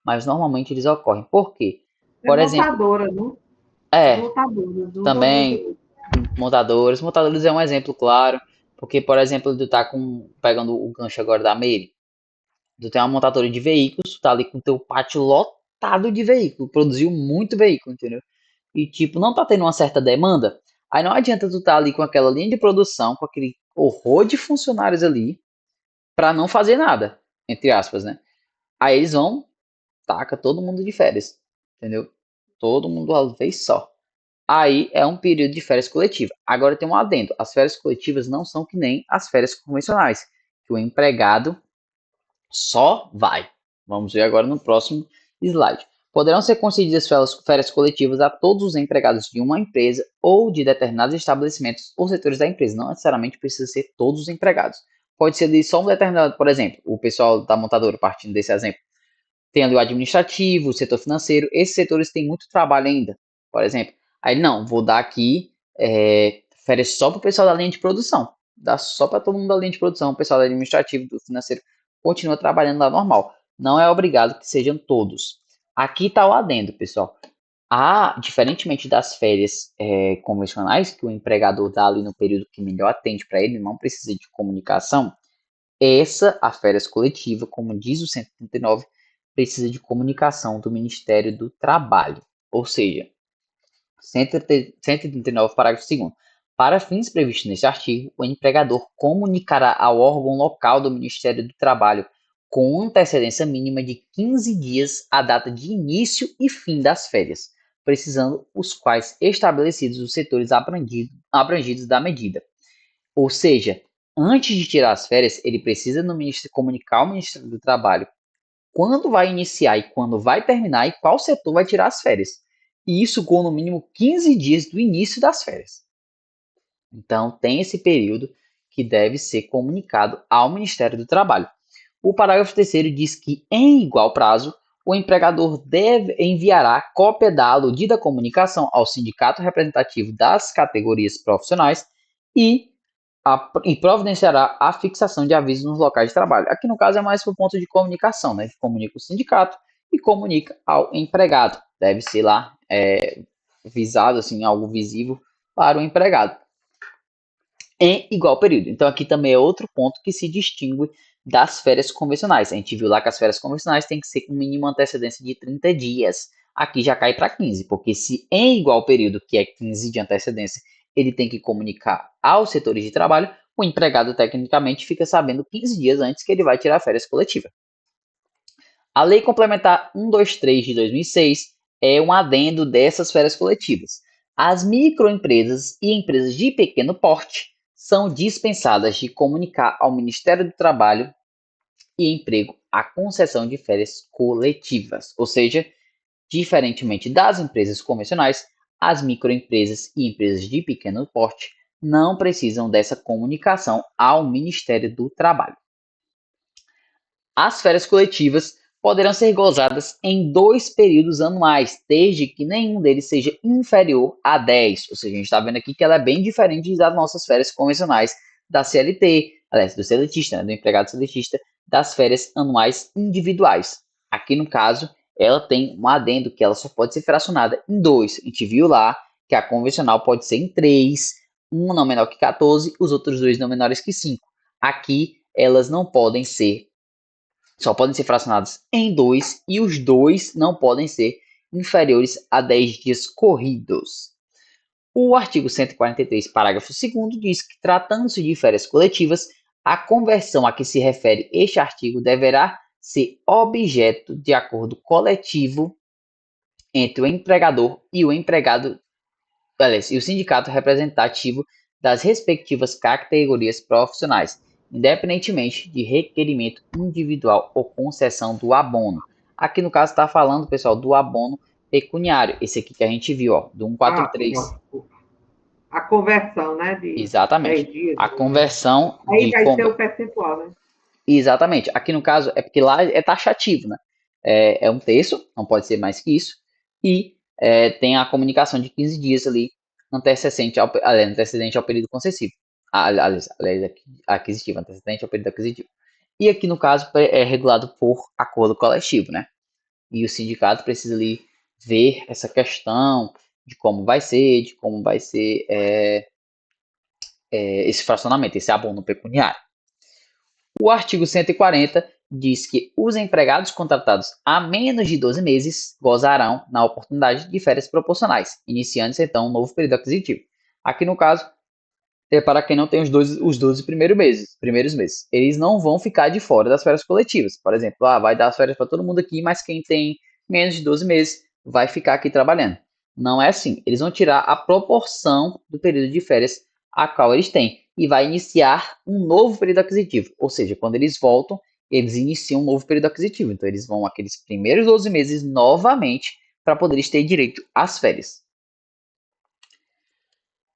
Speaker 1: mas normalmente eles ocorrem. Por quê?
Speaker 2: É
Speaker 1: Por exemplo,
Speaker 2: montadora, não? As
Speaker 1: é,
Speaker 2: montadoras usam muito
Speaker 1: também
Speaker 2: isso.
Speaker 1: montadores. Montadores é um exemplo claro, porque, por exemplo, tu tá pegando o gancho agora da Meire. Tu tem uma montadora de veículos, tu tá ali com o teu pátio lotado de veículo, produziu muito veículo, entendeu? E tipo, não tá tendo uma certa demanda, aí não adianta tu tá ali com aquela linha de produção, com aquele horror de funcionários ali, pra não fazer nada, entre aspas, né? Aí eles vão, taca todo mundo de férias, entendeu? Todo mundo uma vez só. Aí é um período de férias coletiva. Agora tem um adendo, as férias coletivas não são que nem as férias convencionais, que o empregado só vai. Vamos ver agora no próximo slide. Poderão ser concedidas férias coletivas a todos os empregados de uma empresa ou de determinados estabelecimentos ou setores da empresa. Não necessariamente precisa ser todos os empregados. Pode ser de só um determinado, por exemplo, o pessoal da montadora, partindo desse exemplo. Tem ali o administrativo, o setor financeiro. Esses setores têm muito trabalho ainda, por exemplo. Aí, não, vou dar aqui férias só para o pessoal da linha de produção. Dá só para todo mundo da linha de produção. O pessoal do administrativo, do financeiro, continua trabalhando lá normal. Não é obrigado que sejam todos. Aqui está o adendo, pessoal. Diferentemente das férias convencionais, que o empregador dá ali no período que melhor atende para ele, não precisa de comunicação, a férias coletiva, como diz o 139, precisa de comunicação do Ministério do Trabalho. Ou seja, 139, parágrafo 2º. Para fins previstos neste artigo, o empregador comunicará ao órgão local do Ministério do Trabalho com antecedência mínima de 15 dias a data de início e fim das férias, precisando os quais estabelecidos os setores abrangidos da medida. Ou seja, antes de tirar as férias, ele precisa comunicar ao Ministério do Trabalho quando vai iniciar e quando vai terminar e qual setor vai tirar as férias. E isso com no mínimo 15 dias do início das férias. Então, tem esse período que deve ser comunicado ao Ministério do Trabalho. O parágrafo 3º diz que, em igual prazo, o empregador enviará cópia da aludida comunicação ao sindicato representativo das categorias profissionais e providenciará a fixação de avisos nos locais de trabalho. Aqui no caso é mais por ponto de comunicação, né? Comunica o sindicato e comunica ao empregado. Deve ser lá visado, assim, algo visível para o empregado. Em igual período. Então aqui também é outro ponto que se distingue das férias convencionais. A gente viu lá que as férias convencionais tem que ser com mínima antecedência de 30 dias. Aqui já cai para 15, porque se em igual período, que é 15 de antecedência, ele tem que comunicar aos setores de trabalho, o empregado tecnicamente fica sabendo 15 dias antes que ele vai tirar férias coletiva. A Lei Complementar 123 de 2006 é um adendo dessas férias coletivas. As microempresas e empresas de pequeno porte são dispensadas de comunicar ao Ministério do Trabalho e Emprego a concessão de férias coletivas, ou seja, diferentemente das empresas convencionais, as microempresas e empresas de pequeno porte não precisam dessa comunicação ao Ministério do Trabalho. As férias coletivas poderão ser gozadas em 2 períodos anuais, desde que nenhum deles seja inferior a 10. Ou seja, a gente está vendo aqui que ela é bem diferente das nossas férias convencionais da CLT, aliás, do seletista, né, do empregado seletista, das férias anuais individuais. Aqui, no caso, ela tem um adendo que ela só pode ser fracionada em 2. A gente viu lá que a convencional pode ser em 3, um não menor que 14, os outros dois não menores que 5. Aqui, elas não podem ser, só podem ser fracionadas em 2 e os dois não podem ser inferiores a 10 dias corridos. O artigo 143, parágrafo 2º, diz que, tratando-se de férias coletivas, a conversão a que se refere este artigo deverá ser objeto de acordo coletivo entre o empregador e o empregado, aliás, e o sindicato representativo das respectivas categorias profissionais, independentemente de requerimento individual ou concessão do abono. Aqui no caso está falando, pessoal, do abono pecuniário, esse aqui que a gente viu, ó, do
Speaker 2: Sim,
Speaker 1: 143.
Speaker 2: a conversão, né, de
Speaker 1: Exatamente.
Speaker 2: 10 dias.
Speaker 1: A conversão
Speaker 2: Aí
Speaker 1: de
Speaker 2: vai ser o percentual, né?
Speaker 1: Exatamente. Aqui no caso é porque lá é taxativo, né? É um terço, não pode ser mais que isso. E tem a comunicação de 15 dias ali antecedente ao período concessivo. Aliás, aquisitivo, antecedente ao período aquisitivo. E aqui no caso é regulado por acordo coletivo, né? E o sindicato precisa ali ver essa questão de como vai ser, esse fracionamento, esse abono pecuniário. O artigo 140 diz que os empregados contratados há menos de 12 meses gozarão na oportunidade de férias proporcionais, iniciando-se então um novo período aquisitivo. Aqui no caso, é para quem não tem os 12 primeiros meses. Eles não vão ficar de fora das férias coletivas. Por exemplo, vai dar as férias para todo mundo aqui, mas quem tem menos de 12 meses vai ficar aqui trabalhando. Não é assim. Eles vão tirar a proporção do período de férias a qual eles têm e vai iniciar um novo período aquisitivo. Ou seja, quando eles voltam, eles iniciam um novo período aquisitivo. Então, eles vão aqueles primeiros 12 meses novamente para poder ter direito às férias.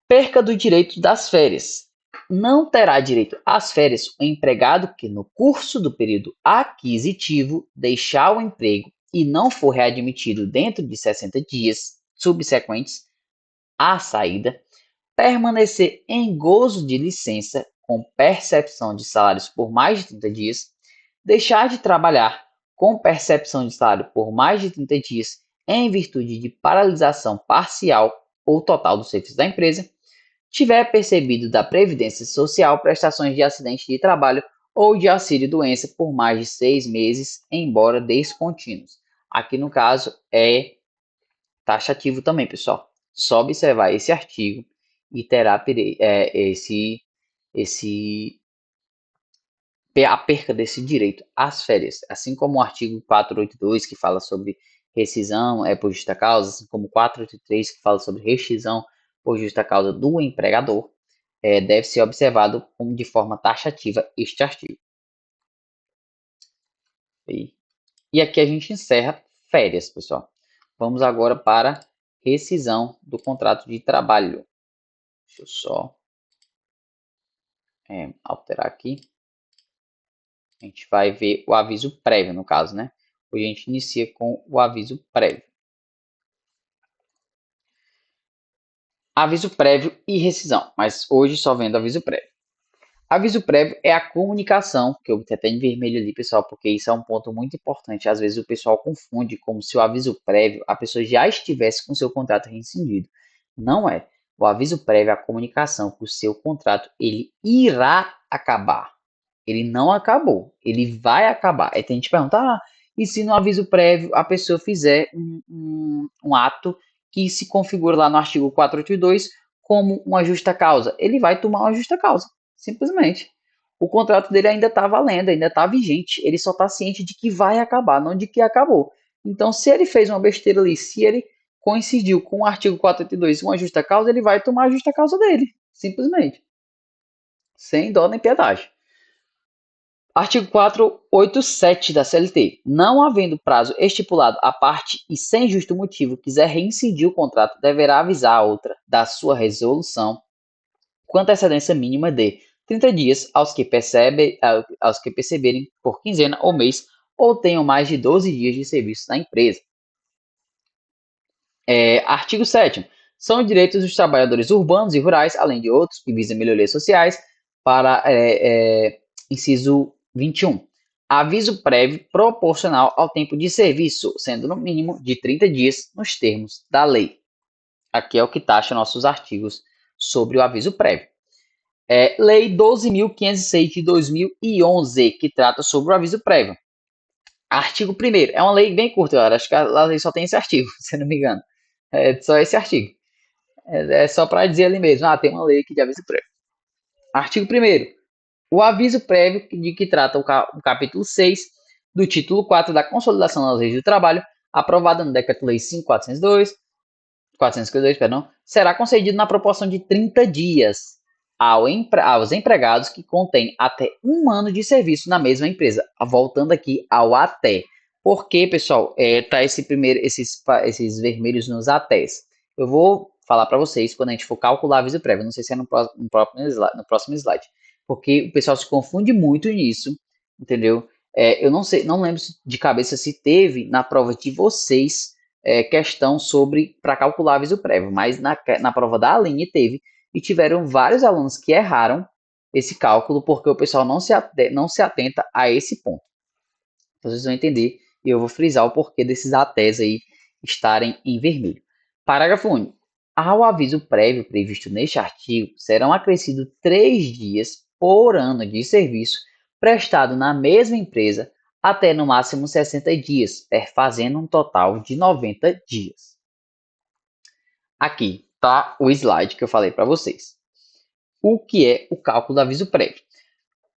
Speaker 1: Perca do direito das férias. Não terá direito às férias o empregado que, no curso do período aquisitivo, deixar o emprego e não for readmitido dentro de 60 dias subsequentes à saída, permanecer em gozo de licença com percepção de salários por mais de 30 dias, deixar de trabalhar com percepção de salário por mais de 30 dias em virtude de paralisação parcial ou total do serviço da empresa, tiver percebido da Previdência Social prestações de acidente de trabalho ou de auxílio-doença por mais de 6 meses, embora descontínuos. Aqui no caso é taxativo também, pessoal. Só observar esse artigo e terá a perca desse direito às férias, assim como o artigo 482, que fala sobre rescisão por justa causa, assim como o 483, que fala sobre rescisão por justa causa do empregador, deve ser observado de forma taxativa este artigo. E aqui a gente encerra férias, pessoal. Vamos agora para rescisão do contrato de trabalho. Deixa eu só alterar aqui. A gente vai ver o aviso prévio, no caso, né? Hoje a gente inicia com o aviso prévio. Aviso prévio e rescisão, mas hoje só vendo aviso prévio. Aviso prévio é a comunicação, que eu até em vermelho ali, pessoal, porque isso é um ponto muito importante. Às vezes o pessoal confunde como se o aviso prévio, a pessoa já estivesse com seu contrato rescindido. Não é. O aviso prévio é a comunicação que o seu contrato ele irá acabar. Ele não acabou, ele vai acabar. Aí tem gente que pergunta, e se no aviso prévio a pessoa fizer um ato que se configura lá no artigo 482 como uma justa causa? Ele vai tomar uma justa causa, simplesmente. O contrato dele ainda está valendo, ainda está vigente. Ele só está ciente de que vai acabar, não de que acabou. Então, se ele fez uma besteira ali, se ele coincidiu com o artigo 482 uma justa causa, ele vai tomar a justa causa dele, simplesmente. Sem dó nem piedade. Artigo 487 da CLT. Não havendo prazo estipulado à parte e sem justo motivo quiser reincidir o contrato, deverá avisar a outra da sua resolução com antecedência mínima de 30 dias aos que perceberem por quinzena ou mês ou tenham mais de 12 dias de serviço na empresa. Artigo 7º. São direitos dos trabalhadores urbanos e rurais, além de outros que visam melhorias sociais, para inciso 21. Aviso prévio proporcional ao tempo de serviço, sendo no mínimo de 30 dias nos termos da lei. Aqui é o que taxa nossos artigos sobre o aviso prévio. Lei 12.506 de 2011, que trata sobre o aviso prévio. Artigo 1º. É uma lei bem curta, galera. Acho que a lei só tem esse artigo, se não me engano. É só esse artigo. É só para dizer ali mesmo. Tem uma lei aqui de aviso prévio. Artigo 1º. O aviso prévio de que trata o capítulo 6 do título 4 da Consolidação das Leis do Trabalho, aprovada no Decreto-Lei 452, será concedido na proporção de 30 dias aos empregados que contêm até 1 ano de serviço na mesma empresa. Voltando aqui ao até. Por que, pessoal, tá esses vermelhos nos atés? Eu vou falar para vocês quando a gente for calcular aviso prévio. Não sei se é no próximo slide. Porque o pessoal se confunde muito nisso, entendeu? Eu não sei, não lembro de cabeça se teve na prova de vocês questão sobre para calcular aviso prévio, mas na prova da Aline teve, e tiveram vários alunos que erraram esse cálculo porque o pessoal não se atenta a esse ponto. Então, vocês vão entender e eu vou frisar o porquê desses atés aí estarem em vermelho. Parágrafo único. Ao aviso prévio previsto neste artigo, serão acrescidos 3 dias por ano de serviço prestado na mesma empresa até no máximo 60 dias, fazendo um total de 90 dias. Aqui está o slide que eu falei para vocês. O que é o cálculo do aviso prévio?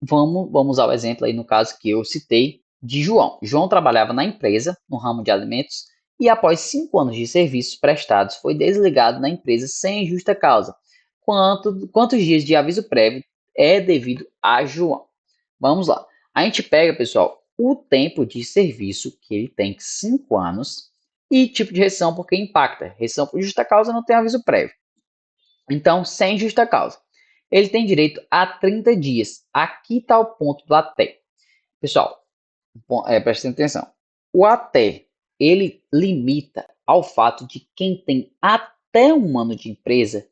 Speaker 1: Vamos usar o exemplo aí no caso que eu citei de João. João trabalhava na empresa, no ramo de alimentos, e após 5 anos de serviços prestados, foi desligado da empresa sem justa causa. Quantos dias de aviso prévio é devido a João? Vamos lá. A gente pega, pessoal, o tempo de serviço que ele tem, 5 anos, e tipo de rescisão, porque impacta. Rescisão por justa causa não tem aviso prévio. Então, sem justa causa. Ele tem direito a 30 dias. Aqui está o ponto do até. Pessoal, prestem atenção. O até, ele limita ao fato de quem tem até 1 ano de empresa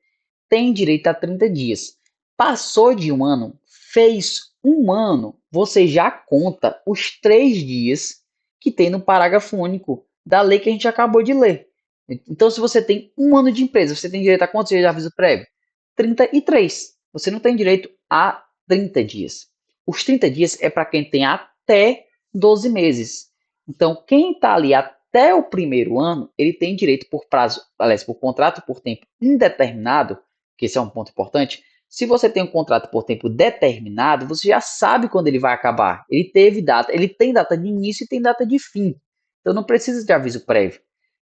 Speaker 1: tem direito a 30 dias. Passou de 1 ano, fez 1 ano, você já conta os 3 dias que tem no parágrafo único da lei que a gente acabou de ler. Então, se você tem 1 ano de empresa, você tem direito a quantos dias de aviso prévio? 33. Você não tem direito a 30 dias. Os 30 dias é para quem tem até 12 meses. Então, quem está ali até o 1º ano, ele tem direito por contrato por tempo indeterminado, que esse é um ponto importante. Se você tem um contrato por tempo determinado, você já sabe quando ele vai acabar. Ele tem data de início e tem data de fim. Então, não precisa de aviso prévio.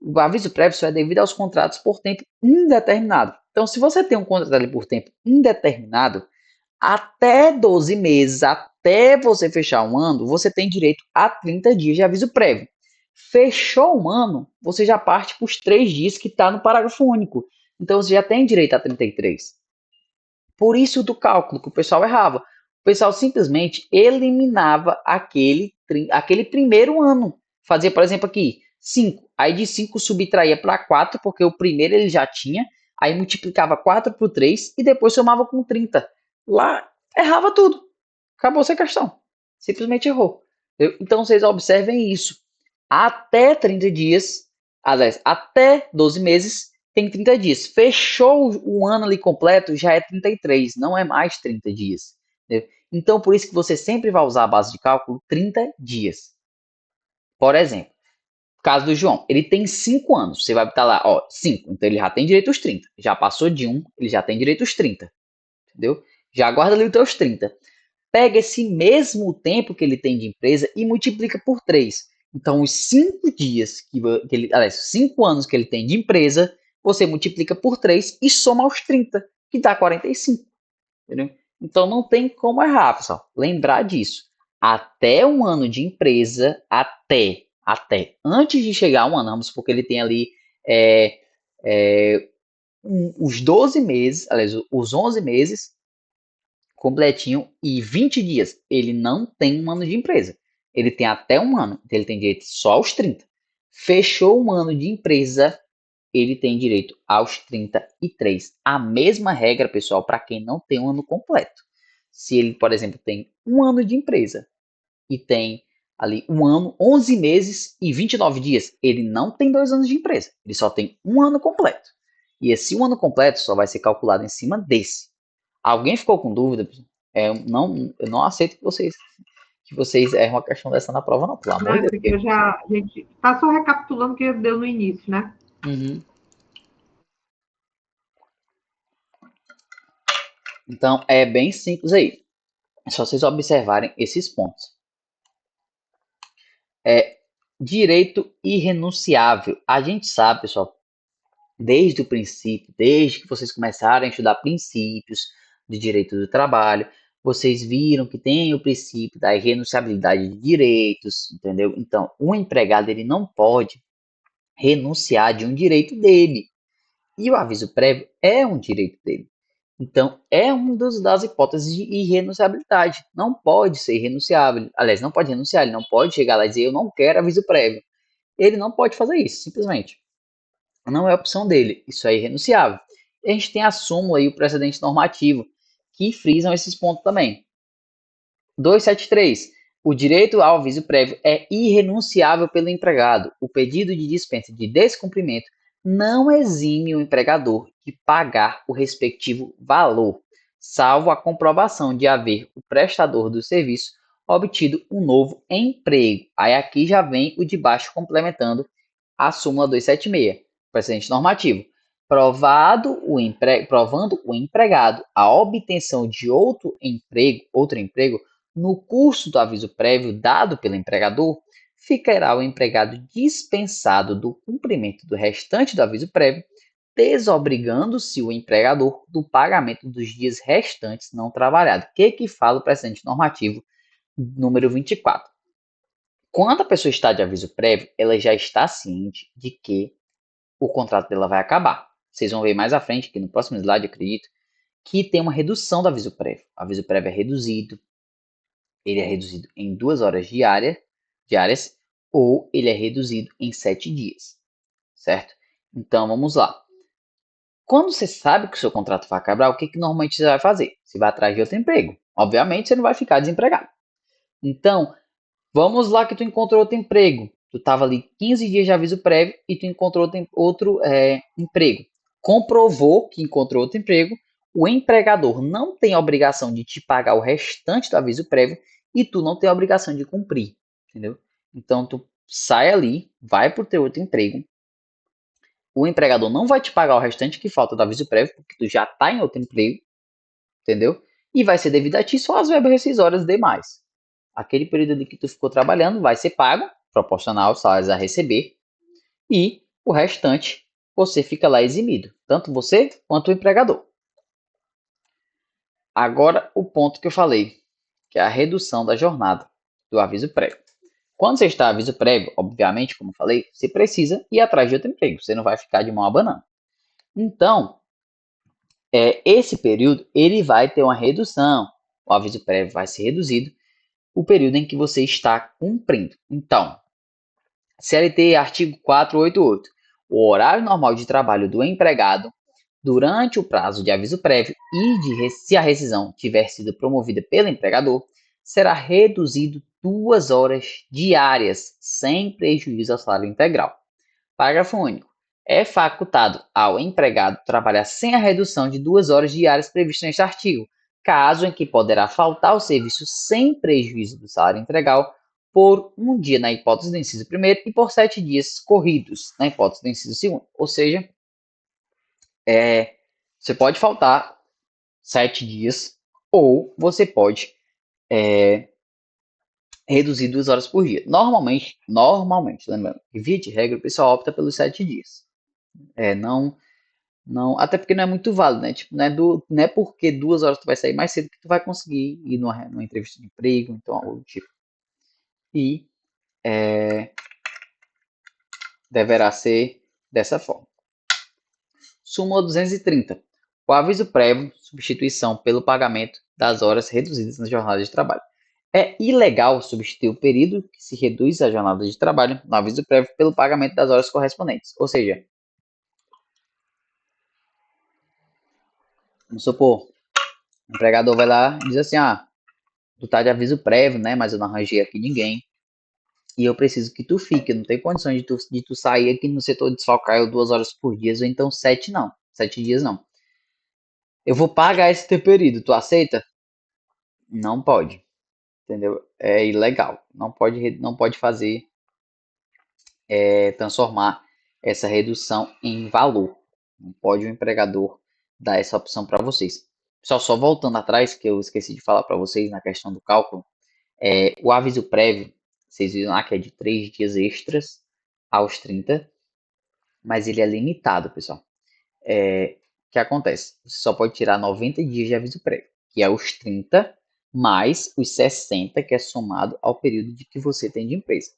Speaker 1: O aviso prévio só é devido aos contratos por tempo indeterminado. Então, se você tem um contrato ali por tempo indeterminado, até 12 meses, até você fechar 1 ano, você tem direito a 30 dias de aviso prévio. Fechou 1 ano, você já parte para os 3 dias que está no parágrafo único. Então, você já tem direito a 33. Por isso do cálculo que o pessoal errava. O pessoal simplesmente eliminava aquele 1º ano. Fazia, por exemplo, aqui 5. Aí de 5 subtraía para 4, porque o primeiro ele já tinha. Aí multiplicava 4 por 3 e depois somava com 30. Lá errava tudo. Acabou essa questão. Simplesmente errou. Então vocês observem isso. Até 30 dias, aliás, até 12 meses, tem 30 dias. Fechou o ano ali completo, já é 33, não é mais 30 dias. Entendeu? Então, por isso que você sempre vai usar a base de cálculo 30 dias. Por exemplo, caso do João, ele tem 5 anos. Você vai botar lá, 5. Então, ele já tem direito aos 30. Já passou de 1, ele já tem direito aos 30. Entendeu? Já guarda ali os teus 30. Pega esse mesmo tempo que ele tem de empresa e multiplica por 3. Então, os 5 dias aliás, 5 anos que ele tem de empresa, você multiplica por 3 e soma aos 30, que dá 45. Entendeu? Então, não tem como errar, pessoal. Lembrar disso. Até 1 ano de empresa, até, antes de chegar a 1 ano, vamos supor que ele tem ali os 12 meses, aliás, os 11 meses, completinho e 20 dias. Ele não tem 1 ano de empresa. Ele tem até 1 ano. Então ele tem direito só aos 30. Fechou 1 ano de empresa, ele tem direito aos 33. A mesma regra, pessoal, para quem não tem 1 ano completo. Se ele, por exemplo, tem 1 ano de empresa e tem ali 1 ano, 11 meses e 29 dias, ele não tem 2 anos de empresa. Ele só tem 1 ano completo. E esse um ano completo só vai ser calculado em cima desse. Alguém ficou com dúvida? Eu não aceito que vocês erram uma questão dessa na prova, não, pelo amor
Speaker 2: Né?
Speaker 1: de
Speaker 2: Porque
Speaker 1: Deus.
Speaker 2: a gente está só recapitulando o que deu no início, né?
Speaker 1: Uhum. Então, é bem simples aí. É só vocês observarem esses pontos. Direito irrenunciável. A gente sabe, pessoal, desde o princípio, desde que vocês começaram a estudar princípios de direito do trabalho, vocês viram que tem o princípio da irrenunciabilidade de direitos, entendeu? Então, o empregado ele não pode renunciar de um direito dele. E o aviso prévio é um direito dele. Então, é uma das hipóteses de irrenunciabilidade. Não pode ser irrenunciável. Aliás, não pode renunciar. Ele não pode chegar lá e dizer, eu não quero aviso prévio. Ele não pode fazer isso, simplesmente. Não é opção dele. Isso é irrenunciável. E a gente tem a súmula e o precedente normativo, que frisam esses pontos também. 273. O direito ao aviso prévio é irrenunciável pelo empregado. O pedido de dispensa de descumprimento não exime o empregador de pagar o respectivo valor, salvo a comprovação de haver o prestador do serviço obtido um novo emprego. Aí aqui já vem o de baixo complementando a súmula 276, precedente normativo. Provando o empregado a obtenção de outro emprego no curso do aviso prévio dado pelo empregador, ficará o empregado dispensado do cumprimento do restante do aviso prévio, desobrigando-se o empregador do pagamento dos dias restantes não trabalhados. O que fala o precedente normativo número 24? Quando a pessoa está de aviso prévio, ela já está ciente de que o contrato dela vai acabar. Vocês vão ver mais à frente, aqui no próximo slide, acredito, que tem uma redução do aviso prévio. O aviso prévio é reduzido, ele é reduzido em 2 horas diárias ou ele é reduzido em 7 dias, certo? Então, vamos lá. Quando você sabe que o seu contrato vai acabar, o que normalmente você vai fazer? Você vai atrás de outro emprego. Obviamente, você não vai ficar desempregado. Então, vamos lá que tu encontrou outro emprego. Tu estava ali 15 dias de aviso prévio e tu encontrou outro emprego. Comprovou que encontrou outro emprego. O empregador não tem a obrigação de te pagar o restante do aviso prévio e tu não tem a obrigação de cumprir, entendeu? Então tu sai ali, vai pro teu outro emprego. O empregador não vai te pagar o restante que falta do aviso prévio porque tu já está em outro emprego, entendeu? E vai ser devido a ti só as verbas rescisórias demais. Aquele período ali que tu ficou trabalhando vai ser pago, proporcional aos salários a receber, e o restante você fica lá eximido, tanto você quanto o empregador. Agora o ponto que eu falei, que é a redução da jornada do aviso prévio. Quando você está aviso prévio, obviamente, como eu falei, você precisa ir atrás de outro emprego, você não vai ficar de mão abanando. Então, esse período ele vai ter uma redução, o aviso prévio vai ser reduzido, o período em que você está cumprindo. Então, CLT artigo 488. O horário normal de trabalho do empregado durante o prazo de aviso prévio e se a rescisão tiver sido promovida pelo empregador, será reduzido 2 horas diárias, sem prejuízo ao salário integral. Parágrafo único. É facultado ao empregado trabalhar sem a redução de 2 horas diárias prevista neste artigo, caso em que poderá faltar ao serviço sem prejuízo do salário integral por um dia na hipótese do inciso primeiro e por 7 dias corridos na hipótese do inciso segundo. Ou seja, você pode faltar 7 dias ou você pode reduzir 2 horas por dia. Normalmente, lembrando, via de regra, o pessoal opta pelos 7 dias. Não, até porque não é muito válido, né? Tipo, não é porque 2 horas tu vai sair mais cedo que tu vai conseguir ir numa entrevista de emprego, então algo do tipo. E deverá ser dessa forma. Súmula 230. O aviso prévio, substituição pelo pagamento das horas reduzidas na jornada de trabalho. É ilegal substituir o período que se reduz a jornada de trabalho no aviso prévio pelo pagamento das horas correspondentes. Ou seja, vamos supor, o empregador vai lá e diz assim, tu tá de aviso prévio, né, mas eu não arranjei aqui ninguém, e eu preciso que tu fique, não tem condições de tu sair aqui no setor desfalcável 2 horas por dia, ou então 7 não. 7 dias não. Eu vou pagar esse teu período, tu aceita? Não pode, entendeu? É ilegal. Não pode fazer, transformar essa redução em valor. Não pode o empregador dar essa opção para vocês. Pessoal, só voltando atrás, que eu esqueci de falar para vocês na questão do cálculo, o aviso prévio, vocês viram lá que é de 3 dias extras aos 30, mas ele é limitado, pessoal. O que acontece? Você só pode tirar 90 dias de aviso prévio, que é os 30 mais os 60, que é somado ao período de que você tem de empresa.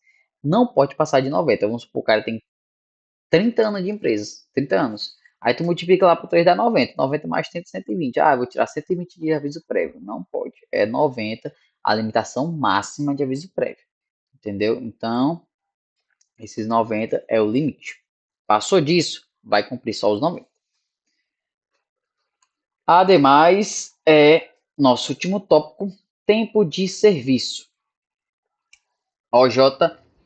Speaker 1: Não pode passar de 90. Vamos supor que o cara tem 30 anos de empresas, 30 anos. Aí tu multiplica lá por 3 dá 90. 90 mais 30, 120. Ah, eu vou tirar 120 dias de aviso prévio. Não pode. É 90 a limitação máxima de aviso prévio. Entendeu? Então, esses 90 é o limite. Passou disso, vai cumprir só os 90. Ademais, nosso último tópico, tempo de serviço. OJ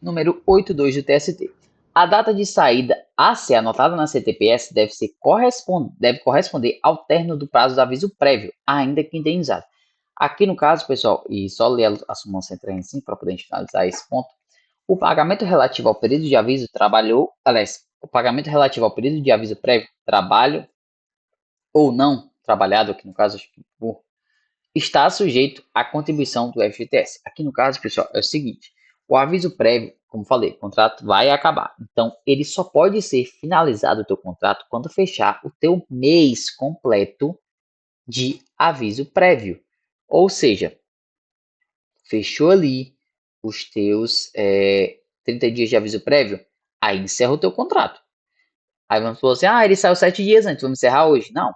Speaker 1: número 82 do TST. A data de saída a ser anotada na CTPS deve corresponder ao término do prazo do aviso prévio, ainda que indenizado. Aqui no caso, pessoal, e só ler a súmula 135 para poder finalizar esse ponto, o pagamento relativo ao período de aviso o pagamento relativo ao período de aviso prévio, trabalho ou não trabalhado, aqui no caso, acho que está sujeito à contribuição do FGTS. Aqui no caso, pessoal, é o seguinte, o aviso prévio, como falei, o contrato vai acabar. Então, ele só pode ser finalizado o teu contrato quando fechar o teu mês completo de aviso prévio. Ou seja, fechou ali os teus 30 dias de aviso prévio, aí encerra o teu contrato. Aí vamos falar assim, ele saiu 7 dias antes, vamos encerrar hoje? Não.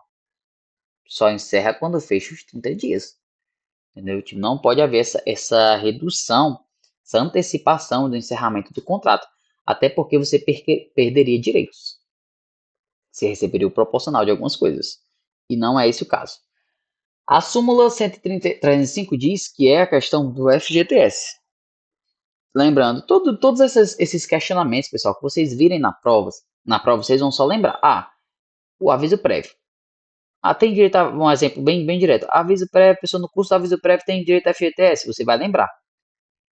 Speaker 1: Só encerra quando fecha os 30 dias. Entendeu? Tipo, não pode haver essa redução, essa antecipação do encerramento do contrato. Até porque você perderia direitos. Você receberia o proporcional de algumas coisas. E não é esse o caso. A súmula 135 diz que é a questão do FGTS. Lembrando, todos esses questionamentos, pessoal, que vocês virem na prova vocês vão só lembrar. O aviso prévio. Tem direito a um exemplo bem direto. Aviso prévio, pessoa no curso do aviso prévio tem direito a FGTS. Você vai lembrar.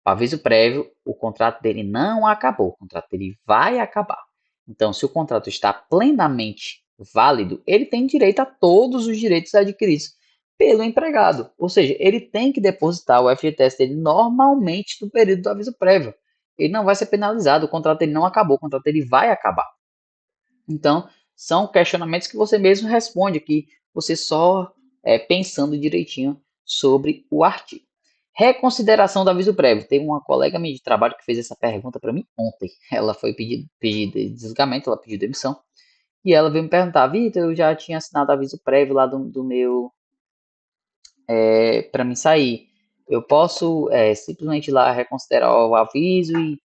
Speaker 1: O aviso prévio, o contrato dele não acabou. O contrato dele vai acabar. Então, se o contrato está plenamente válido, ele tem direito a todos os direitos adquiridos pelo empregado. Ou seja, ele tem que depositar o FGTS dele normalmente no período do aviso prévio. Ele não vai ser penalizado. O contrato dele não acabou. O contrato dele vai acabar. Então, são questionamentos que você mesmo responde aqui, você só pensando direitinho sobre o artigo. Reconsideração do aviso prévio. Teve uma colega minha de trabalho que fez essa pergunta para mim ontem. Ela foi pedir desligamento, ela pediu demissão. E ela veio me perguntar, Vitor, eu já tinha assinado aviso prévio lá do meu para mim sair. Eu posso simplesmente ir lá reconsiderar o aviso e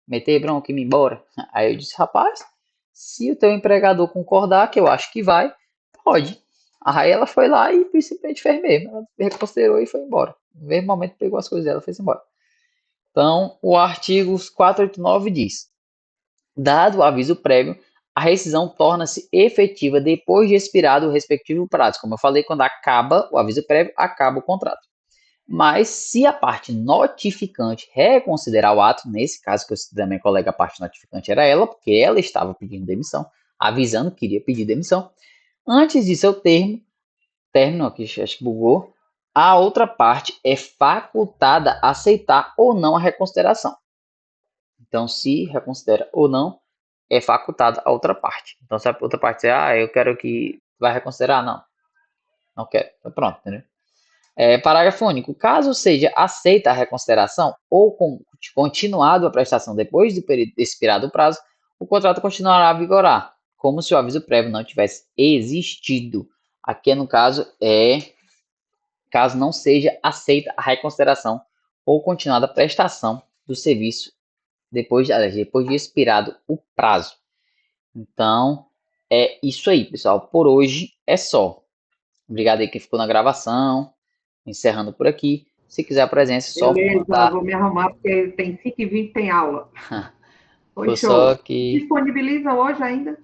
Speaker 1: meter bronca e me embora? Aí eu disse, rapaz, se o teu empregador concordar, que eu acho que vai, pode. Aí ela foi lá e simplesmente fez mesmo. Ela reconsiderou e foi embora. No mesmo momento pegou as coisas dela e foi embora. Então, o artigo 489 diz, dado o aviso prévio, a rescisão torna-se efetiva depois de expirado o respectivo prazo. Como eu falei, quando acaba o aviso prévio, acaba o contrato. Mas se a parte notificante reconsiderar o ato, nesse caso que eu citei da minha colega, a parte notificante era ela, porque ela estava pedindo demissão, avisando que iria pedir demissão, antes de seu término aqui, acho que bugou, a outra parte é facultada a aceitar ou não a reconsideração. Então, se reconsidera ou não, é facultada a outra parte. Então, se a outra parte dizer, eu quero que vai reconsiderar, não quero. Então, pronto, entendeu? Parágrafo único. Caso seja aceita a reconsideração ou continuado a prestação depois do período expirado o prazo, o contrato continuará a vigorar, como se o aviso prévio não tivesse existido. Aqui, no caso, caso não seja aceita a reconsideração ou continuada a prestação do serviço depois de expirado o prazo. Então, é isso aí, pessoal. Por hoje é só. Obrigado aí quem ficou na gravação. Encerrando por aqui. Se quiser a presença, é só
Speaker 2: Beleza,
Speaker 1: mandar.
Speaker 2: vou me arrumar, porque tem 5h20 tem aula. Foi
Speaker 1: Foi
Speaker 2: show.
Speaker 1: só que
Speaker 2: Disponibiliza hoje ainda?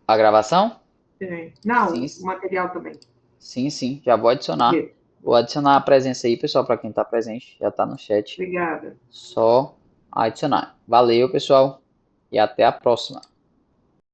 Speaker 1: a gravação?
Speaker 2: Tem. Não,
Speaker 1: Sim,
Speaker 2: o material também.
Speaker 1: sim, sim, já vou adicionar.
Speaker 2: Isso.
Speaker 1: Vou adicionar a presença aí, pessoal, para quem está presente, já está no chat.
Speaker 2: Obrigada.
Speaker 1: Só adicionar. Valeu, pessoal, e até a próxima.